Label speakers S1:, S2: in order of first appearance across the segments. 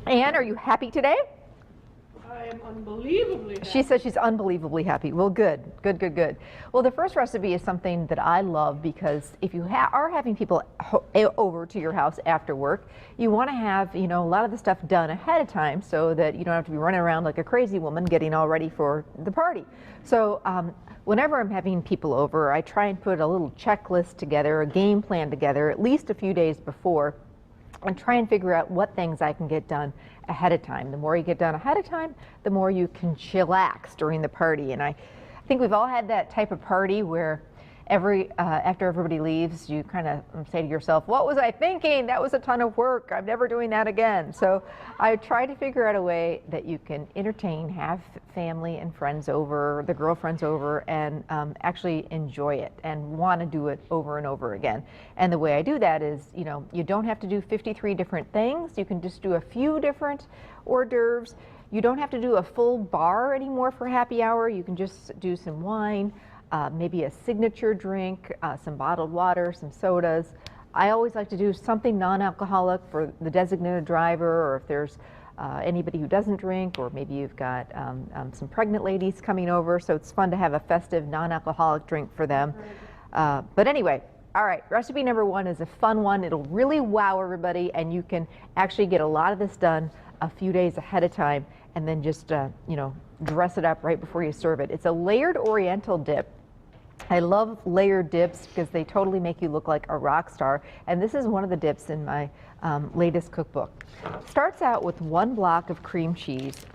S1: Anne, are you happy today?
S2: I am unbelievably happy.
S1: She says she's unbelievably happy. Well, good. Well, the first recipe is something that I love because if you are having people over to your house after work, you want to have, a lot of the stuff done ahead of time so that you don't have to be running around like a crazy woman getting all ready for the party. So whenever I'm having people over, I try and put a little checklist together, a game plan together, at least a few days before, and try and figure out what things I can get done ahead of time. The more you get done ahead of time, the more you can chillax during the party. And I think we've all had that type of party where after everybody leaves, you kind of say to yourself, what was I thinking? That was a ton of work. I'm never doing that again. So I try to figure out a way that you can entertain, have family and friends over, the girlfriends over, and actually enjoy it and want to do it over and over again. And the way I do that is, you don't have to do 53 different things. You can just do a few different hors d'oeuvres. You don't have to do a full bar anymore for happy hour. You can just do some wine, maybe a signature drink, some bottled water, some sodas. I always like to do something non-alcoholic for the designated driver, or if there's anybody who doesn't drink, or maybe you've got some pregnant ladies coming over, so it's fun to have a festive non-alcoholic drink for them. But anyway, all right, recipe number one is a fun one. It'll really wow everybody, and you can actually get a lot of this done a few days ahead of time, and then just dress it up right before you serve it. It's a layered Oriental dip. I love layered dips because they totally make you look like a rock star, and this is one of the dips in my latest cookbook. Starts out with 1 block of cream cheese,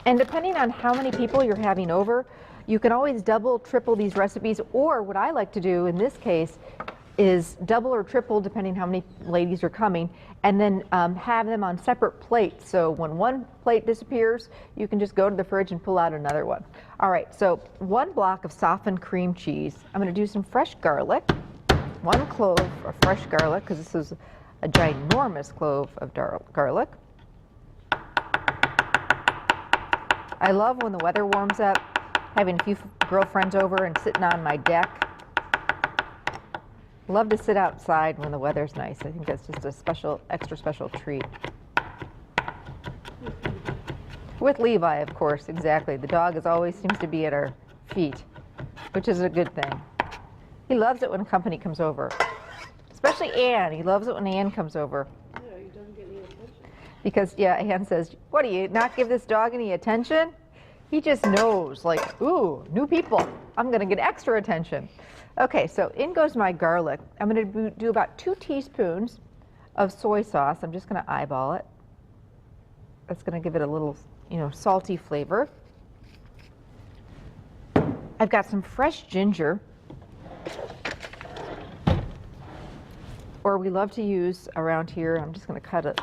S1: and depending on how many people you're having over, you can always double, triple these recipes, or what I like to do in this case is double or triple depending how many ladies are coming, and then have them on separate plates. So when one plate disappears, you can just go to the fridge and pull out another one. All right, so 1 block of softened cream cheese. I'm going to do some fresh garlic, 1 clove of fresh garlic, because this is a ginormous clove of garlic. I love when the weather warms up, having a few girlfriends over and sitting on my deck. Love to sit outside when the weather's nice. I think that's just a extra special treat. With Levi, of course, exactly. The dog always seems to be at our feet, which is a good thing. He loves it when company comes over, especially Anne. He loves it when Anne comes over.
S2: Yeah, he doesn't get any attention.
S1: Because, yeah, Anne says, what, do you not give this dog any attention? He just knows, like, ooh, new people. I'm going to get extra attention. Okay, so in goes my garlic. I'm going to do about 2 teaspoons of soy sauce. I'm just going to eyeball it. That's going to give it a little, salty flavor. I've got some fresh ginger, or we love to use around here. I'm just going to cut a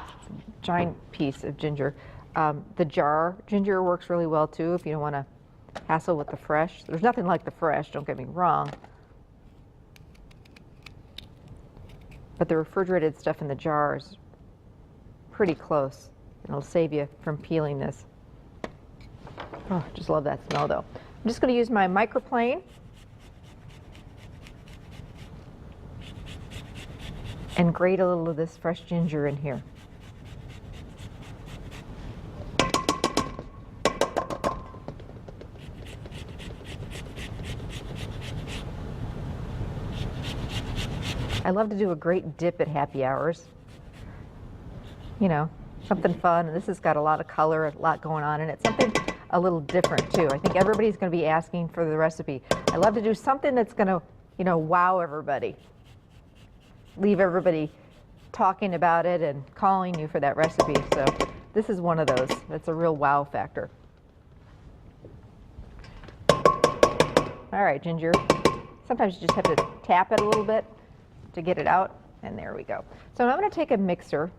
S1: giant piece of ginger. The jar ginger works really well too if you don't want to hassle with the fresh. There's nothing like the fresh, don't get me wrong. But the refrigerated stuff in the jar is pretty close. It'll save you from peeling this. Oh, just love that smell though. I'm just going to use my microplane and grate a little of this fresh ginger in here. I love to do a great dip at happy hours. Something fun, and this has got a lot of color, a lot going on in it. Something a little different too. I think everybody's going to be asking for the recipe. I love to do something that's going to, wow everybody. Leave everybody talking about it and calling you for that recipe. So this is one of those. That's a real wow factor. All right, ginger. Sometimes you just have to tap it a little bit to get it out, and there we go. So now I'm going to take a mixer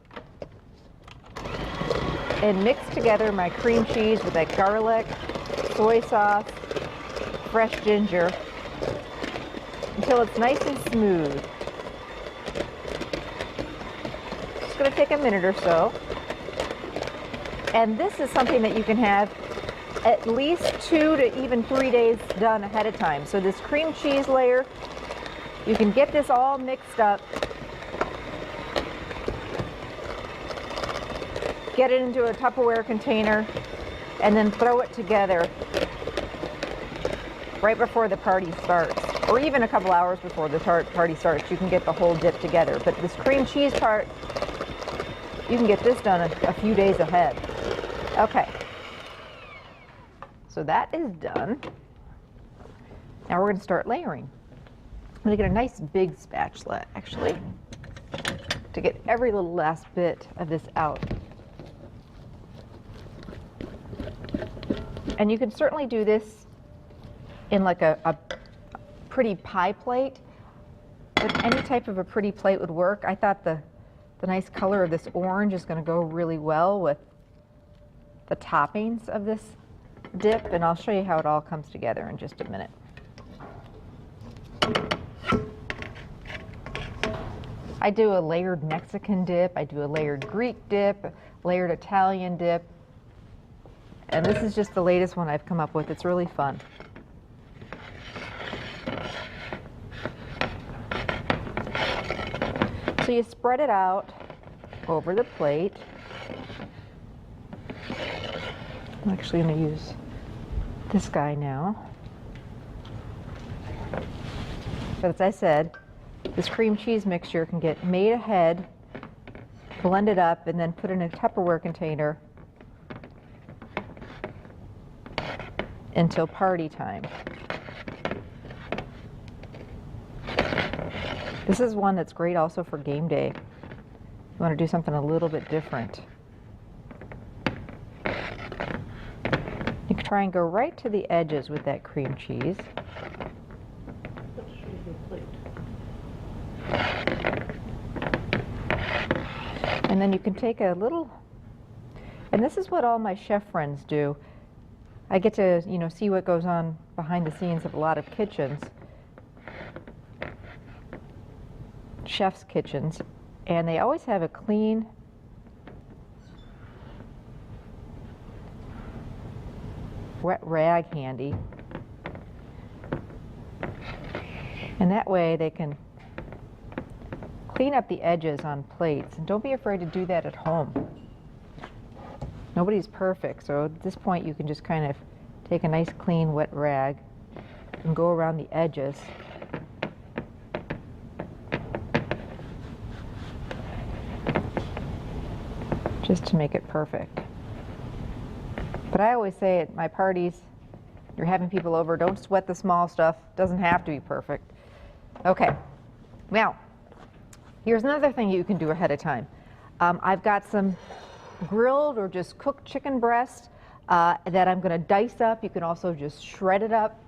S1: and mix together my cream cheese with that garlic, soy sauce, fresh ginger until it's nice and smooth. It's going to take a minute or so. And this is something that you can have at least 2 to even 3 days done ahead of time. So this cream cheese layer, you can get this all mixed up get it into a Tupperware container, and then throw it together right before the party starts, or even a couple hours before the party starts. You can get the whole dip together. But this cream cheese part, you can get this done a few days ahead. Okay, so that is done. Now we're going to start layering. I'm going to get a nice big spatula, actually, to get every little last bit of this out. And you can certainly do this in like a pretty pie plate, but any type of a pretty plate would work. I thought the nice color of this orange is going to go really well with the toppings of this dip, and I'll show you how it all comes together in just a minute. I do a layered Mexican dip, I do a layered Greek dip, layered Italian dip, and this is just the latest one I've come up with. It's really fun. So you spread it out over the plate. I'm actually going to use this guy now. But as I said, this cream cheese mixture can get made ahead, blended up, and then put in a Tupperware container until party time. This is one that's great also for game day. You want to do something a little bit different. You can try and go right to the edges with that cream cheese. And then you can take a little, and this is what all my chef friends do. I get to, see what goes on behind the scenes of a lot of kitchens, chef's kitchens, and they always have a clean wet rag handy. And that way they can clean up the edges on plates, and don't be afraid to do that at home. Nobody's perfect, so at this point you can just kind of take a nice clean wet rag and go around the edges. Just to make it perfect. But I always say at my parties, you're having people over, don't sweat the small stuff. Doesn't have to be perfect. Okay, now, here's another thing you can do ahead of time. I've got some grilled or just cooked chicken breast that I'm going to dice up. You can also just shred it up.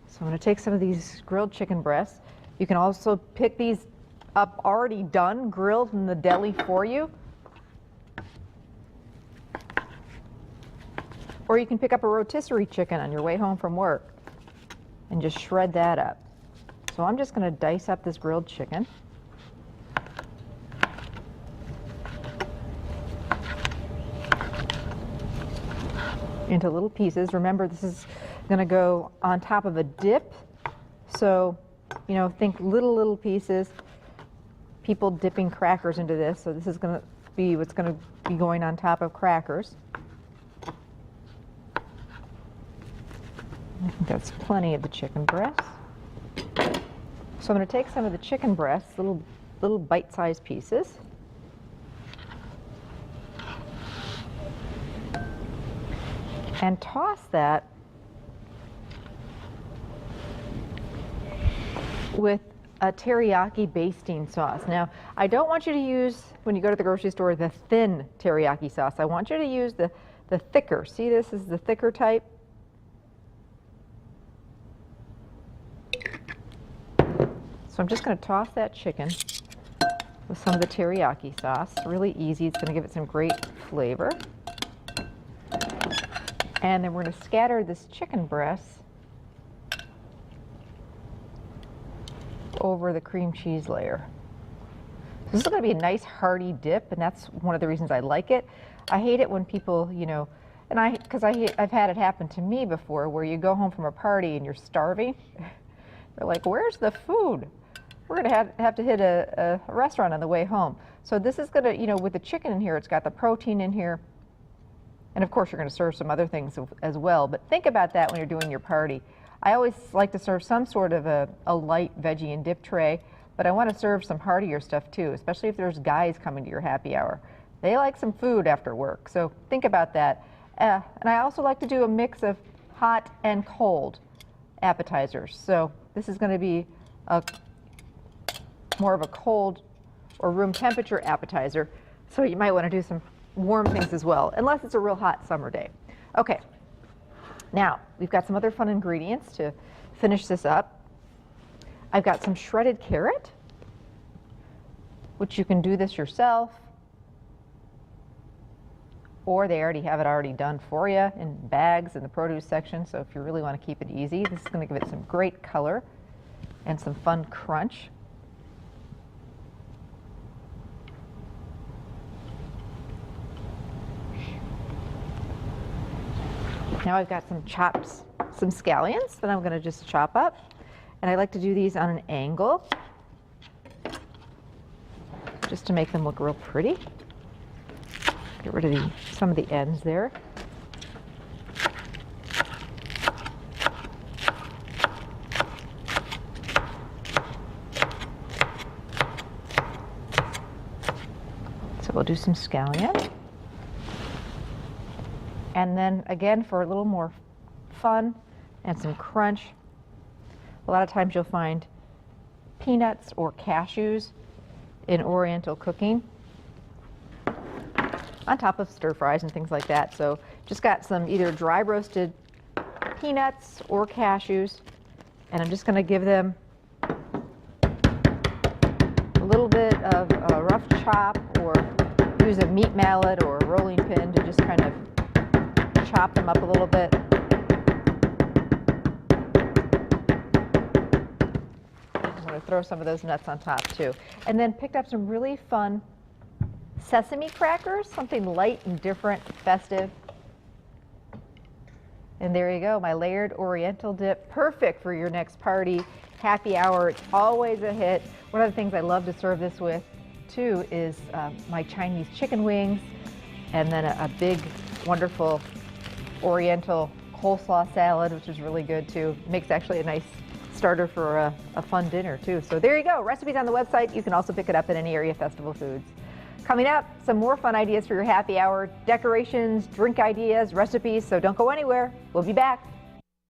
S1: So I'm going to take some of these grilled chicken breasts. You can also pick these up already done, grilled in the deli for you. Or you can pick up a rotisserie chicken on your way home from work and just shred that up. So I'm just going to dice up this grilled chicken. Into little pieces. Remember, this is going to go on top of a dip. So, think little pieces. People dipping crackers into this. So this is going to be what's going to be going on top of crackers. I think that's plenty of the chicken breast. So I'm going to take some of the chicken breasts, little bite-sized pieces. And toss that with a teriyaki basting sauce. Now, I don't want you to use, when you go to the grocery store, the thin teriyaki sauce. I want you to use the thicker. See, this is the thicker type. So I'm just going to toss that chicken with some of the teriyaki sauce. Really easy. It's going to give it some great flavor. And then we're going to scatter this chicken breast over the cream cheese layer. This is going to be a nice hearty dip, and that's one of the reasons I like it. I hate it when people, and because I've had it happen to me before, where you go home from a party and you're starving. They're like, "Where's the food?" we're going to have to hit a restaurant on the way home. So this is going to, you know, with the chicken in here, it's got the protein in here. And of course, you're going to serve some other things as well. But think about that when you're doing your party. I always like to serve some sort of a light veggie and dip tray, but I want to serve some heartier stuff too, especially if there's guys coming to your happy hour. They like some food after work, so think about that. And I also like to do a mix of hot and cold appetizers. So this is going to be more of a cold or room temperature appetizer. So you might want to do some warm things as well, unless it's a real hot summer day. Okay, now we've got some other fun ingredients to finish this up. I've got some shredded carrot, which you can do this yourself, or they already have it already done for you in bags in the produce section. So if you really want to keep it easy, this is going to give it some great color and some fun crunch. Now I've got some scallions that I'm going to just chop up. And I like to do these on an angle, just to make them look real pretty. Get rid of some of the ends there. So we'll do some scallion. And then again, for a little more fun and some crunch, a lot of times you'll find peanuts or cashews in Oriental cooking on top of stir fries and things like that. So just got some either dry roasted peanuts or cashews, and I'm just going to give them a little bit of a rough chop, or use a meat mallet or a rolling pin to just kind of chop them up a little bit. I'm going to throw some of those nuts on top too. And then picked up some really fun sesame crackers, something light and different, festive. And there you go, my layered Oriental dip, perfect for your next party, happy hour. It's always a hit. One of the things I love to serve this with too is my Chinese chicken wings, and then a big, wonderful Oriental coleslaw salad, which is really good too. Makes actually a nice starter for a fun dinner too. So there you go, recipes on the website. You can also pick it up at any area Festival Foods. Coming up, some more fun ideas for your happy hour, decorations, drink ideas, recipes, so don't go anywhere. We'll be back.